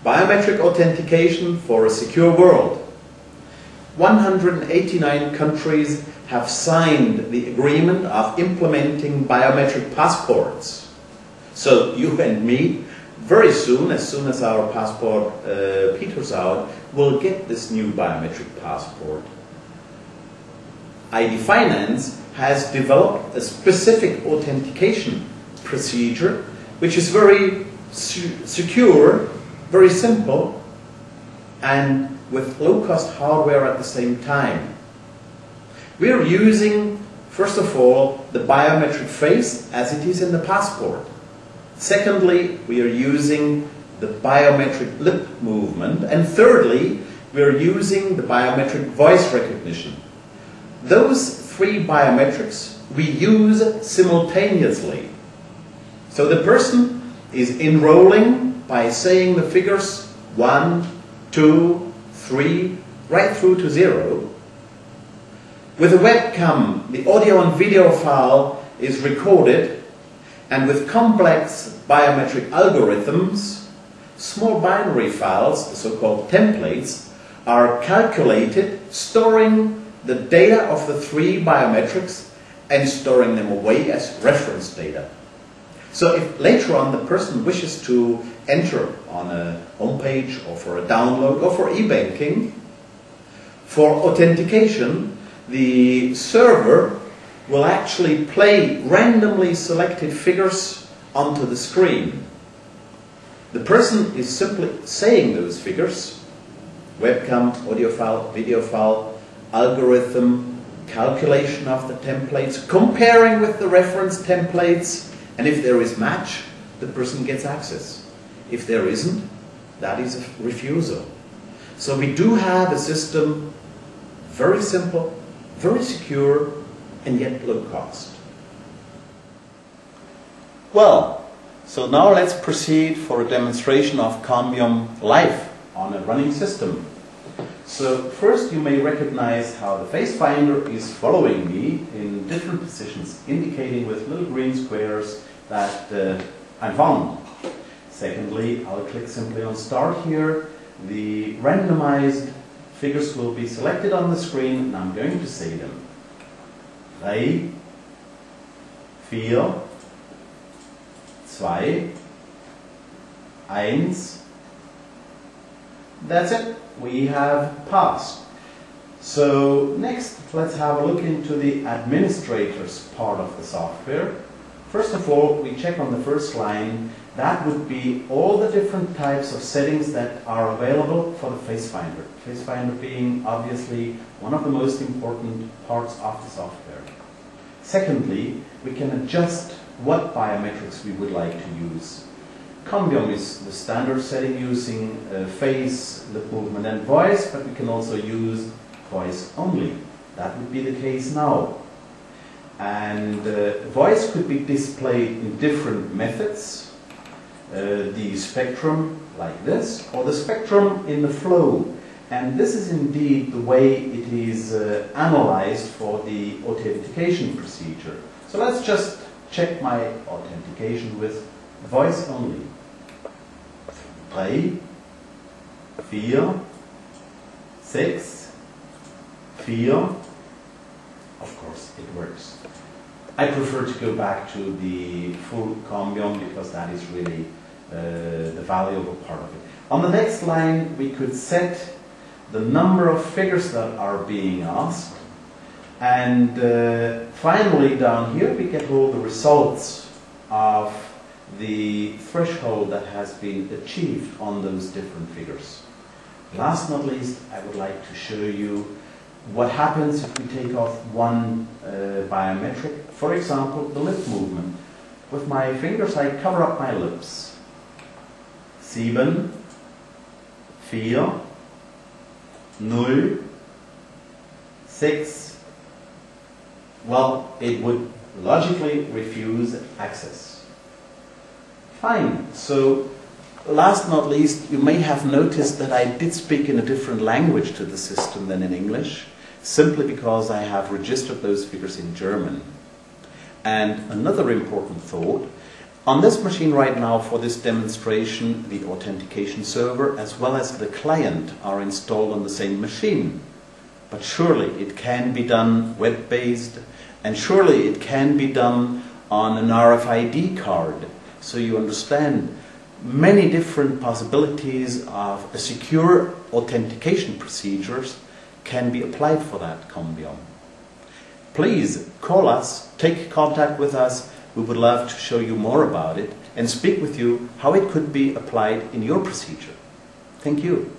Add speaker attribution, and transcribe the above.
Speaker 1: Biometric authentication for a secure world. 189 countries have signed the agreement of implementing biometric passports. So you and me, very soon as our passport peters out, will get this new biometric passport. ID Finance has developed a specific authentication procedure which is very secure, very simple, and with low-cost hardware at the same time. We are using, first of all, the biometric face as it is in the passport. Secondly, we are using the biometric lip movement. And thirdly, we are using the biometric voice recognition. Those three biometrics we use simultaneously. So the person is enrolling by saying the figures 1, 2, 3, right through to 0. With a webcam, the audio and video file is recorded, and with complex biometric algorithms, small binary files, the so-called templates, are calculated, storing the data of the three biometrics and storing them away as reference data. So if later on the person wishes to enter on a homepage or for a download or for e-banking, for authentication, the server will actually play randomly selected figures onto the screen. The person is simply saying those figures: webcam, audio file, video file, algorithm, calculation of the templates, comparing with the reference templates, and if there is match, the person gets access. If there isn't, that is a refusal. So we do have a system, very simple, very secure, and yet low cost. Well, so now let's proceed for a demonstration of combiom live on a running system. So first you may recognize how the face finder is following me in different positions, indicating with little green squares that I'm found. Secondly, I'll click simply on start here. The randomized figures will be selected on the screen, and I'm going to say them. 3, 4, 2, 1. That's it. We have passed. So next, let's have a look into the administrator's part of the software. First of all, we check on the first line. That would be all the different types of settings that are available for the face finder. Face finder being obviously one of the most important parts of the software. Secondly, we can adjust what biometrics we would like to use. Combiom is the standard setting using face, lip movement and voice, but we can also use voice only. That would be the case now. And voice could be displayed in different methods. The spectrum like this, or the spectrum in the flow. And this is indeed the way it is analyzed for the authentication procedure. So let's just check my authentication with voice only. 3, 4, 6, 4. Of course, it works. I prefer to go back to the full combiom because that is really the valuable part of it. On the next line, we could set the number of figures that are being asked. And finally, down here, we get all the results of the threshold that has been achieved on those different figures. Last but not least, I would like to show you what happens if we take off one biometric. For example, the lip movement. With my fingers, I cover up my lips. 7, 4, 0, 6. Well, it would logically refuse access. Fine. So, last but not least, you may have noticed that I did speak in a different language to the system than in English, simply because I have registered those figures in German. And another important thought, On this machine right now, for this demonstration, the authentication server as well as the client are installed on the same machine. But surely it can be done web-based, and surely it can be done on an RFID card. So you understand many different possibilities of a secure authentication procedures can be applied for that combiom. Please call us, take contact with us. We would love to show you more about it and speak with you how it could be applied in your procedure. Thank you.